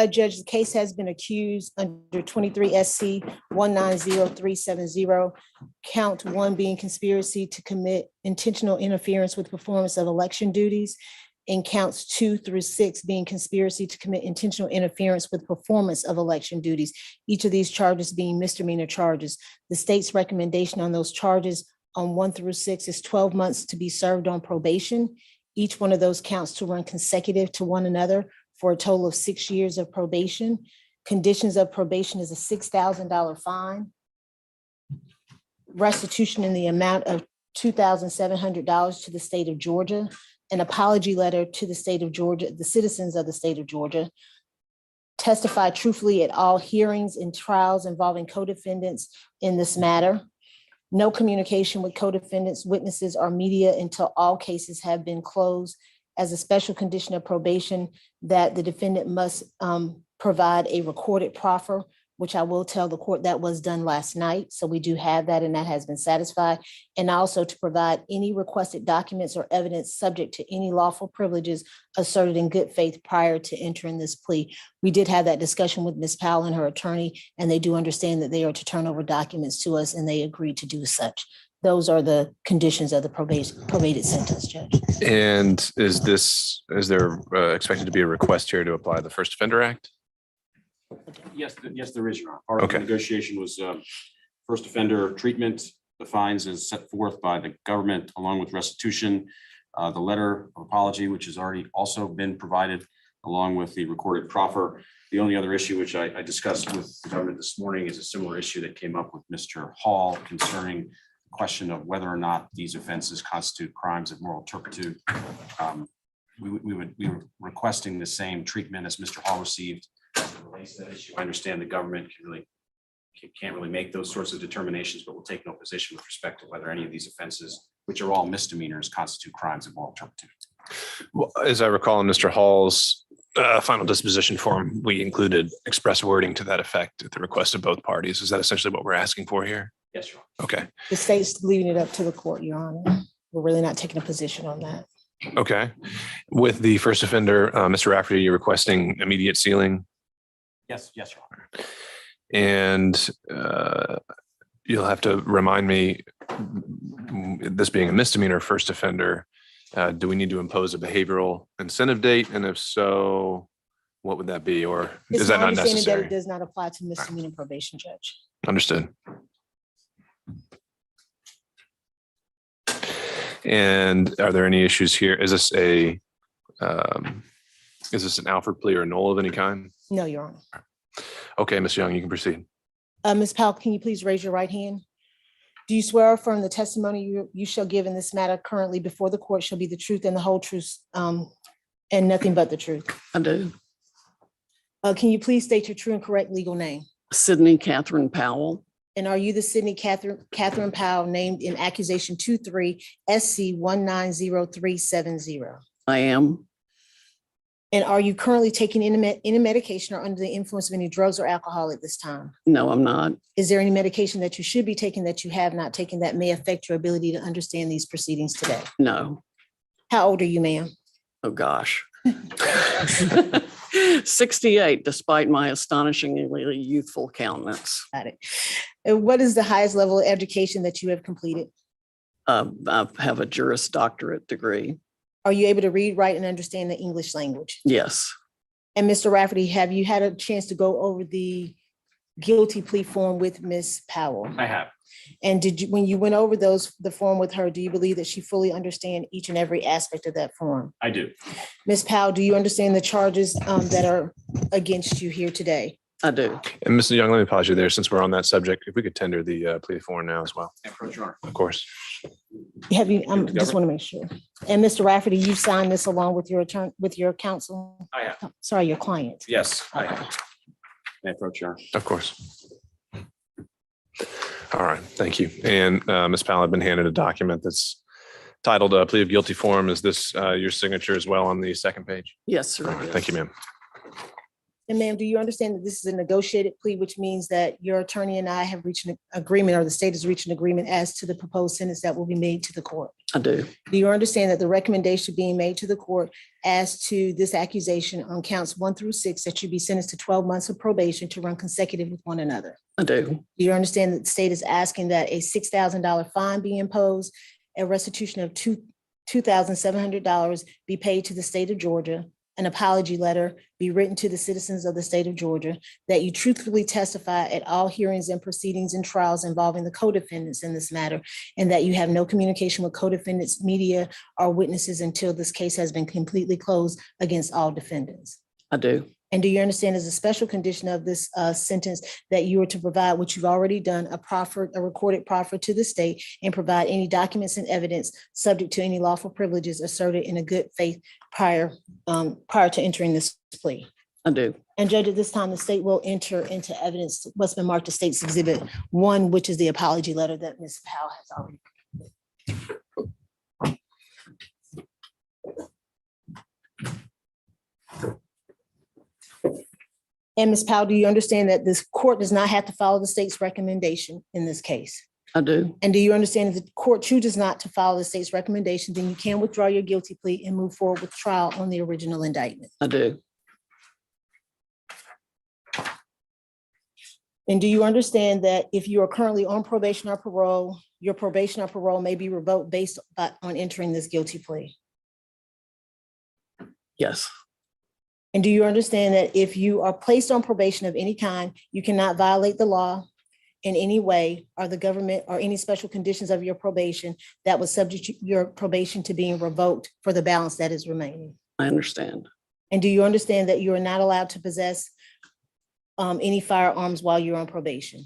Judge, the case has been accused under 23 SC 190-370, count 1 being conspiracy to commit intentional interference with performance of election duties, and counts 2 through 6 being conspiracy to commit intentional interference with performance of election duties. Each of these charges being misdemeanor charges. The state's recommendation on those charges on 1 through 6 is 12 months to be served on probation. Each one of those counts to run consecutive to one another for a total of 6 years of probation. Conditions of probation is a $6,000 fine. Restitution in the amount of $2,700 to the state of Georgia. An apology letter to the state of Georgia, the citizens of the state of Georgia. Testify truthfully at all hearings and trials involving co-defendants in this matter. No communication with co-defendants, witnesses, or media until all cases have been closed. As a special condition of probation, that the defendant must provide a recorded proffer, which I will tell the court that was done last night. So we do have that, and that has been satisfied. And also to provide any requested documents or evidence subject to any lawful privileges asserted in good faith prior to entering this plea. We did have that discussion with Ms. Powell and her attorney, and they do understand that they are to turn over documents to us, and they agreed to do such. Those are the conditions of the probated sentence, Judge. And is there expected to be a request here to apply the First Offender Act? Yes, there is, Your Honor. Part of the negotiation was first offender treatment. The fines is set forth by the government along with restitution. The letter of apology, which has already also been provided along with the recorded proffer. The only other issue which I discussed with the government this morning is a similar issue that came up with Mr. Hall concerning the question of whether or not these offenses constitute crimes of moral turpitude. We were requesting the same treatment as Mr. Hall received. Relates to that issue. I understand the government can't really make those sorts of determinations, but will take no position with respect to whether any of these offenses, which are all misdemeanors, constitute crimes of moral turpitude. Well, as I recall in Mr. Hall's final disposition form, we included express wording to that effect at the request of both parties. Is that essentially what we're asking for here? Yes, Your Honor. Okay. The state's leaving it up to the court, Your Honor. We're really not taking a position on that. Okay. With the first offender, Mr. Rafferty, you're requesting immediate sealing? Yes, Your Honor. And you'll have to remind me, this being a misdemeanor first offender, do we need to impose a behavioral incentive date? And if so, what would that be? Or is that not necessary? That it does not apply to misdemeanor probation, Judge. Understood. And are there any issues here? Is this an Alford plea or a null of any kind? No, Your Honor. Okay, Ms. Young, you can proceed. Ms. Powell, can you please raise your right hand? Do you swear or affirm the testimony you shall give in this matter currently before the court shall be the truth and the whole truth and nothing but the truth? I do. Can you please state your true and correct legal name? Sidney Katherine Powell. And are you the Sidney Katherine Powell named in accusation 23 SC 190-370? I am. And are you currently taking any medication or under the influence of any drugs or alcohol at this time? No, I'm not. Is there any medication that you should be taking that you have not taken that may affect your ability to understand these proceedings today? No. How old are you, ma'am? Oh, gosh. 68, despite my astonishingly youthful countenance. Got it. And what is the highest level of education that you have completed? I have a Juris Doctorate degree. Are you able to read, write, and understand the English language? Yes. And Mr. Rafferty, have you had a chance to go over the guilty plea form with Ms. Powell? I have. And when you went over the form with her, do you believe that she fully understands each and every aspect of that form? I do. Ms. Powell, do you understand the charges that are against you here today? I do. And Mr. Young, let me pause you there since we're on that subject. If we could tender the plea form now as well. Of course. Have you, just want to make sure. And Mr. Rafferty, you signed this along with your attorney, with your counsel? I have. Oh, sorry, your client. Yes, I have. May I approach, Your Honor? Of course. All right, thank you. And Ms. Powell had been handed a document that's titled a plea of guilty form. Is this your signature as well on the second page? Yes, sir. Thank you, ma'am. And ma'am, do you understand that this is a negotiated plea, which means that your attorney and I have reached an agreement, or the state has reached an agreement as to the proposed sentence that will be made to the court? I do. Do you understand that the recommendation being made to the court as to this accusation on counts 1 through 6, that you be sentenced to 12 months of probation to run consecutive with one another? I do. Do you understand that the state is asking that a $6,000 fine be imposed, a restitution of $2,700 be paid to the state of Georgia, an apology letter be written to the citizens of the state of Georgia, that you truthfully testify at all hearings and proceedings and trials involving the co-defendants in this matter, and that you have no communication with co-defendants, media, or witnesses until this case has been completely closed against all defendants? I do. And do you understand as a special condition of this sentence that you are to provide, which you've already done, a recorded proffer to the state, and provide any documents and evidence subject to any lawful privileges asserted in a good faith prior to entering this plea? I do. And Judge, at this time, the state will enter into evidence what's been marked as State's Exhibit 1, which is the apology letter that Ms. Powell has already. And Ms. Powell, do you understand that this court does not have to follow the state's recommendation in this case? I do. And do you understand if the court chooses not to follow the state's recommendation, then you can withdraw your guilty plea and move forward with trial on the original indictment? I do. And do you understand that if you are currently on probation or parole, your probation or parole may be revoked based on entering this guilty plea? Yes. And do you understand that if you are placed on probation of any kind, you cannot violate the law in any way, or the government, or any special conditions of your probation that would subject your probation to being revoked for the balance that is remaining? I understand. And do you understand that you are not allowed to possess any firearms while you're on probation?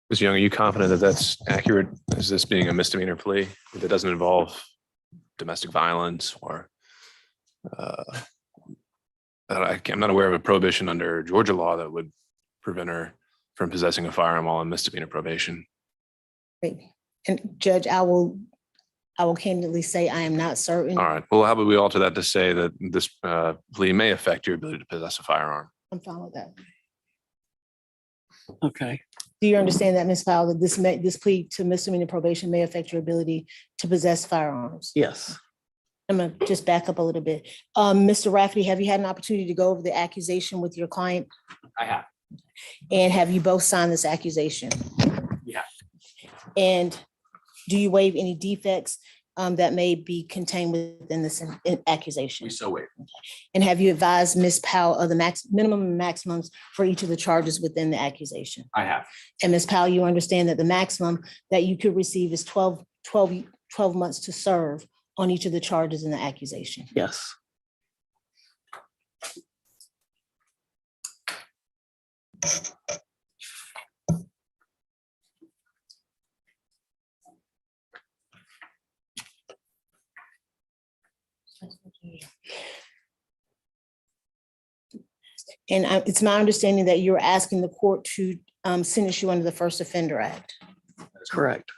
Ms. Young, are you confident that that's accurate? Is this being a misdemeanor plea that doesn't involve domestic violence or I'm not aware of a prohibition under Georgia law that would prevent her from possessing a firearm while on misdemeanor probation? Great. And Judge, I will candidly say I am not certain. All right. Well, how about we alter that to say that this plea may affect your ability to possess a firearm? I'm fine with that. Okay. Do you understand that, Ms. Powell, that this plea to misdemeanor probation may affect your ability to possess firearms? Yes. I'm gonna just back up a little bit. Mr. Rafferty, have you had an opportunity to go over the accusation with your client? I have. And have you both signed this accusation? Yeah. And do you waive any defects that may be contained within this accusation? We so waive. And have you advised Ms. Powell of the minimum and maximums for each of the charges within the accusation? I have. And Ms. Powell, you understand that the maximum that you could receive is 12 months to serve on each of the charges in the accusation? Yes. And it's my understanding that you're asking the court to sentence you under the First Offender Act. That's correct.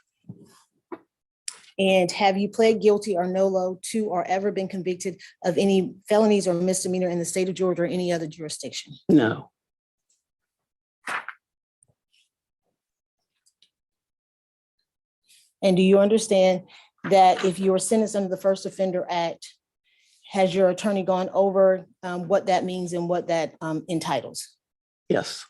And have you pled guilty or nolo to or ever been convicted of any felonies or misdemeanor in the state of Georgia or any other jurisdiction? No. And do you understand that if you are sentenced under the First Offender Act, has your attorney gone over what that means and what that entitles? Yes.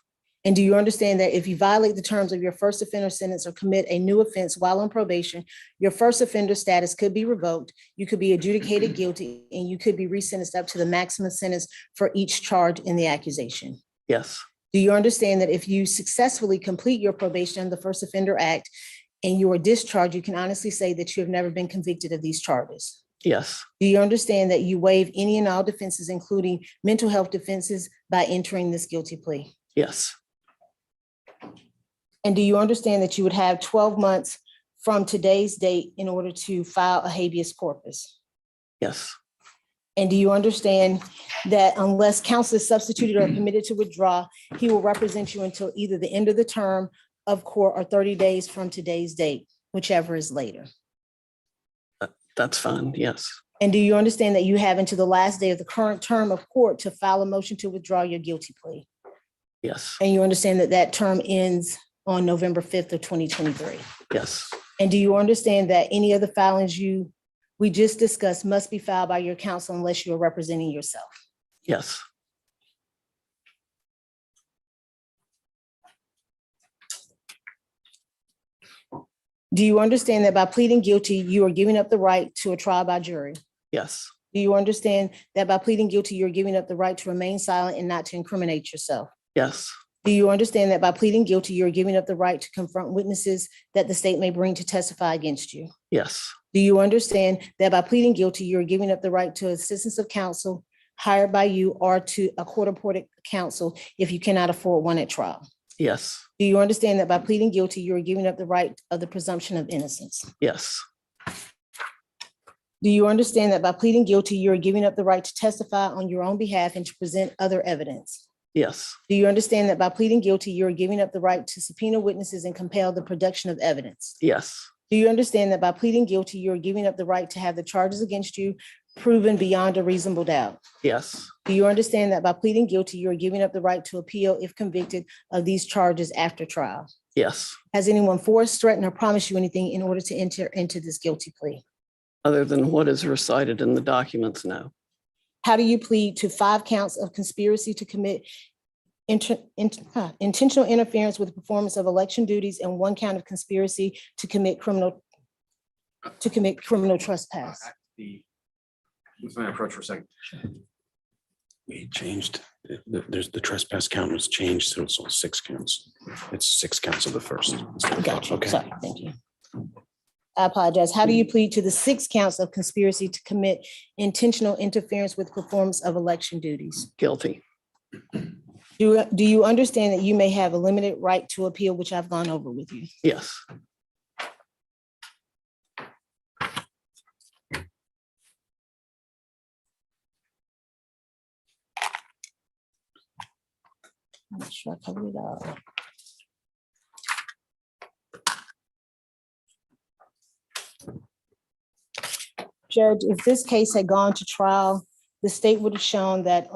And do you understand that if you violate the terms of your first offender sentence or commit a new offense while on probation, your first offender status could be revoked, you could be adjudicated guilty, and you could be resentenced up to the maximum sentence for each charge in the accusation? Yes. Do you understand that if you successfully complete your probation under the First Offender Act and you are discharged, you can honestly say that you have never been convicted of these charges? Yes. Do you understand that you waive any and all defenses, including mental health defenses, by entering this guilty plea? Yes. And do you understand that you would have 12 months from today's date in order to file a habeas corpus? Yes. And do you understand that unless counsel is substituted or permitted to withdraw, he will represent you until either the end of the term of court or 30 days from today's date, whichever is later? That's fine. Yes. And do you understand that you have until the last day of the current term of court to file a motion to withdraw your guilty plea? Yes. And you understand that that term ends on November 5th of 2023? Yes. And do you understand that any of the filings we just discussed must be filed by your counsel unless you are representing yourself? Yes. Do you understand that by pleading guilty, you are giving up the right to a trial by jury? Yes. Do you understand that by pleading guilty, you're giving up the right to remain silent and not to incriminate yourself? Yes. Do you understand that by pleading guilty, you're giving up the right to confront witnesses that the state may bring to testify against you? Yes. Do you understand that by pleading guilty, you're giving up the right to assistance of counsel hired by you or to a court-appointed counsel if you cannot afford one at trial? Yes. Do you understand that by pleading guilty, you are giving up the right of the presumption of innocence? Yes. Do you understand that by pleading guilty, you are giving up the right to testify on your own behalf and to present other evidence? Yes. Do you understand that by pleading guilty, you are giving up the right to subpoena witnesses and compel the production of evidence? Yes. Do you understand that by pleading guilty, you are giving up the right to have the charges against you proven beyond a reasonable doubt? Yes. Do you understand that by pleading guilty, you are giving up the right to appeal if convicted of these charges after trial? Yes. Has anyone forced, threatened, or promised you anything in order to enter into this guilty plea? Other than what is recited in the documents, no. How do you plead to 5 counts of conspiracy to commit intentional interference with the performance of election duties and 1 count of conspiracy to commit criminal trespass? Let me approach for a second. We changed, there's the trespass count was changed, so it's all 6 counts. It's 6 counts of the first. Gotcha. Okay. Sorry, thank you. I apologize. How do you plead to the 6 counts of conspiracy to commit intentional interference with performance of election duties? Guilty. Do you understand that you may have a limited right to appeal, which I've gone over with you? Yes. I'm not sure I covered it all. Judge, if this case had gone to trial, the state would have shown that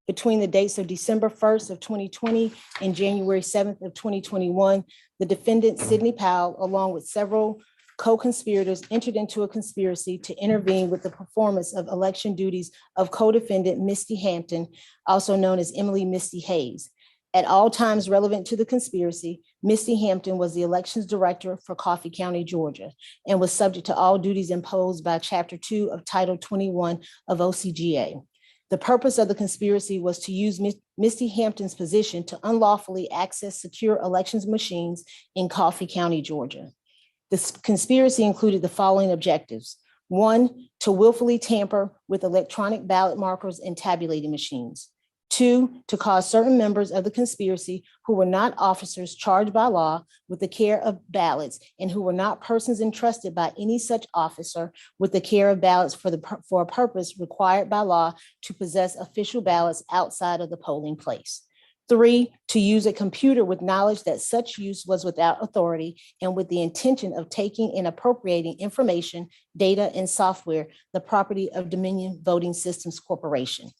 between the dates of December 1st of 2020 and January 7th of 2021, the defendant, Sidney Powell, along with several co-conspirators, entered into a conspiracy to intervene with the performance of election duties of co-defendant Misty Hampton, also known as Emily Misty Hayes. At all times relevant to the conspiracy, Misty Hampton was the elections director for Coffee County, Georgia, and was subject to all duties imposed by Chapter 2 of Title 21 of OCGA. The purpose of the conspiracy was to use Misty Hampton's position to unlawfully access secure elections machines in Coffee County, Georgia. This conspiracy included the following objectives. 1, to willfully tamper with electronic ballot markers and tabulating machines. 2, to cause certain members of the conspiracy who were not officers charged by law with the care of ballots and who were not persons entrusted by any such officer with the care of ballots for a purpose required by law to possess official ballots outside of the polling place. 3, to use a computer with knowledge that such use was without authority and with the intention of taking and appropriating information, data, and software, the property of Dominion Voting Systems Corporation.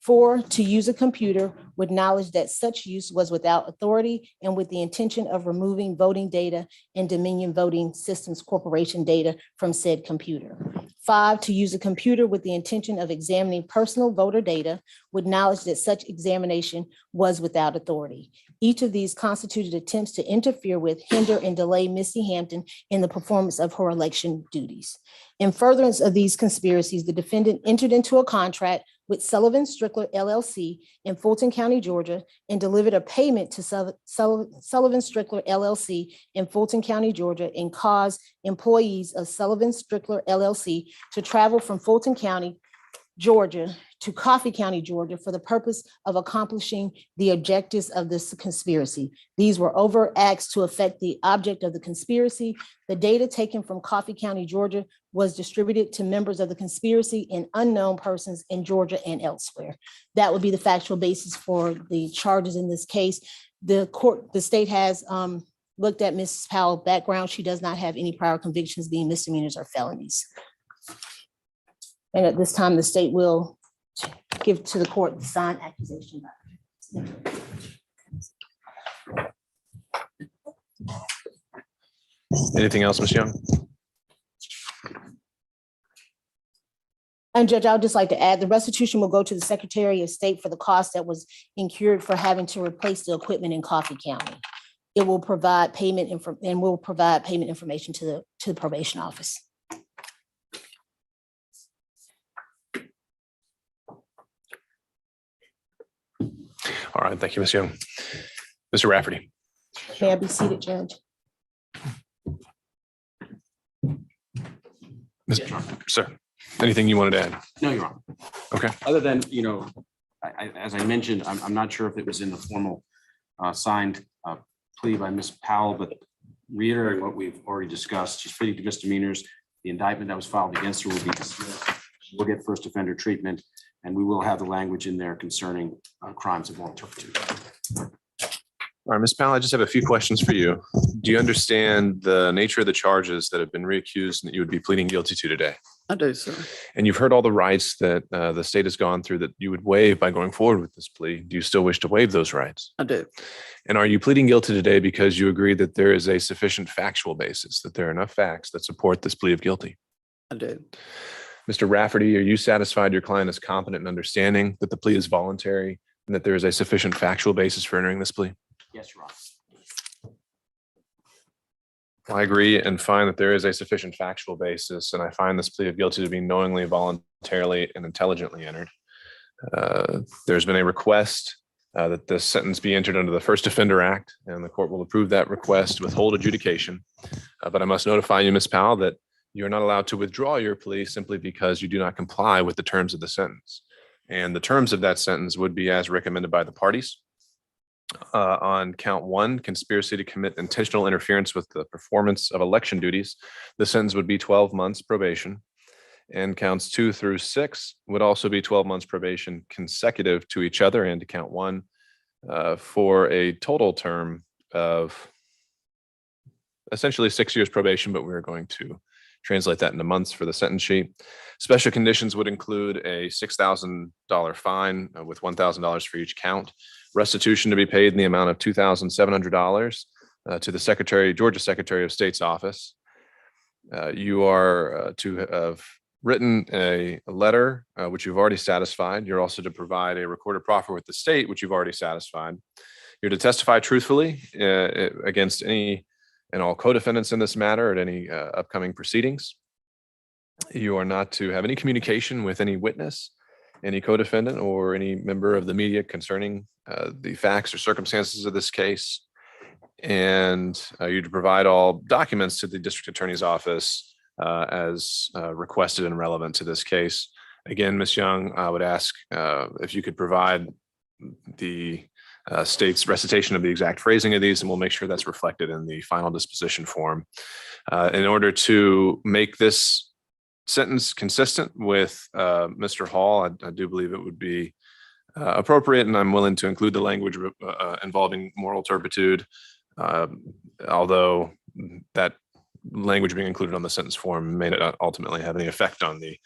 4, to use a computer with knowledge that such use was without authority and with the intention of removing voting data and Dominion Voting Systems Corporation data from said computer. 5, to use a computer with the intention of examining personal voter data with knowledge that such examination was without authority. Each of these constituted attempts to interfere with, hinder, and delay Misty Hampton in the performance of her election duties. In furtherance of these conspiracies, the defendant entered into a contract with Sullivan Strickler LLC in Fulton County, Georgia, and delivered a payment to Sullivan Strickler LLC in Fulton County, Georgia, and caused employees of Sullivan Strickler LLC to travel from Fulton County, Georgia to Coffee County, Georgia, for the purpose of accomplishing the objectives of this conspiracy. These were overt acts to affect the object of the conspiracy. The data taken from Coffee County, Georgia was distributed to members of the conspiracy and unknown persons in Georgia and elsewhere. That would be the factual basis for the charges in this case. The state has looked at Mrs. Powell's background. She does not have any prior convictions, being misdemeanors or felonies. And at this time, the state will give to the court the signed accusation. Anything else, Ms. Young? And Judge, I would just like to add, the restitution will go to the Secretary of State for the cost that was incurred for having to replace the equipment in Coffee County. It will provide payment information to the probation office. All right, thank you, Ms. Young. Mr. Rafferty. May I be seated, Judge? Sir, anything you wanted to add? No, Your Honor. Okay. Other than, as I mentioned, I'm not sure if it was in the formal signed plea by Ms. Powell, but reiterating what we've already discussed, she's pleading to misdemeanors. The indictment that was filed against her will be dismissed. We'll get first offender treatment, and we will have the language in there concerning crimes of moral turpitude. All right, Ms. Powell, I just have a few questions for you. Do you understand the nature of the charges that have been reaccused and that you would be pleading guilty to today? I do, sir. And you've heard all the rights that the state has gone through that you would waive by going forward with this plea. Do you still wish to waive those rights? I do. And are you pleading guilty today because you agree that there is a sufficient factual basis, that there are enough facts that support this plea of guilty? I do. Mr. Rafferty, are you satisfied your client is competent in understanding that the plea is voluntary and that there is a sufficient factual basis for entering this plea? Yes, Your Honor. I agree and find that there is a sufficient factual basis, and I find this plea of guilty to be knowingly, voluntarily, and intelligently entered. There's been a request that this sentence be entered under the First Offender Act, and the court will approve that request, withhold adjudication. But I must notify you, Ms. Powell, that you're not allowed to withdraw your plea simply because you do not comply with the terms of the sentence. And the terms of that sentence would be as recommended by the parties. On count 1, conspiracy to commit intentional interference with the performance of election duties, the sentence would be 12 months probation. And counts 2 through 6 would also be 12 months probation consecutive to each other and to count 1 for a total term of essentially 6 years probation, but we're going to translate that into months for the sentence sheet. Special conditions would include a $6,000 fine with $1,000 for each count. Restitution to be paid in the amount of $2,700 to the Georgia Secretary of State's office. You are to have written a letter, which you've already satisfied. You're also to provide a recorded proffer with the state, which you've already satisfied. You're to testify truthfully against any and all co-defendants in this matter at any upcoming proceedings. You are not to have any communication with any witness, any co-defendant, or any member of the media concerning the facts or circumstances of this case. And you're to provide all documents to the district attorney's office as requested and relevant to this case. Again, Ms. Young, I would ask if you could provide the state's recitation of the exact phrasing of these, and we'll make sure that's reflected in the final disposition form. In order to make this sentence consistent with Mr. Hall, I do believe it would be appropriate, and I'm willing to include the language involving moral turpitude, although that language being included on the sentence form may not ultimately have any effect on the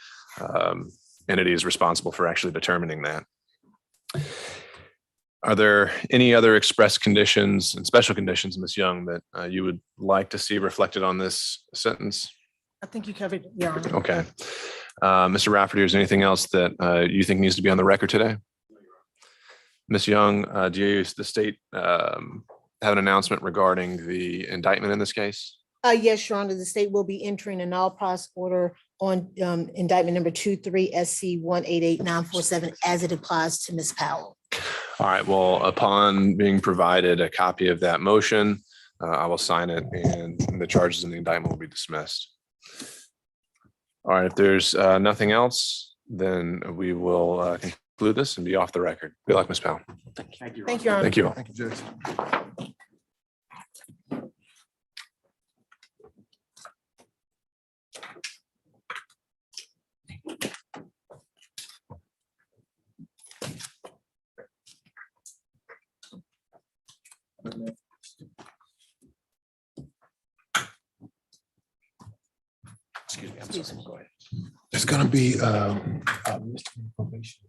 entities responsible for actually determining that. Are there any other express conditions and special conditions, Ms. Young, that you would like to see reflected on this sentence? I think you covered, Your Honor. Okay. Mr. Rafferty, is there anything else that you think needs to be on the record today? Ms. Young, do the state have an announcement regarding the indictment in this case? Yes, Your Honor, the state will be entering an all-pros order on indictment number 23 SC 188-947 as it applies to Ms. Powell. All right, well, upon being provided a copy of that motion, I will sign it and the charges in the indictment will be dismissed. All right, if there's nothing else, then we will conclude this and be off the record. Good luck, Ms. Powell. Thank you. Thank you, Your Honor. Thank you. Thank you, Judge. Excuse me, I'm sorry. Go ahead. There's gonna be, Mr. Information.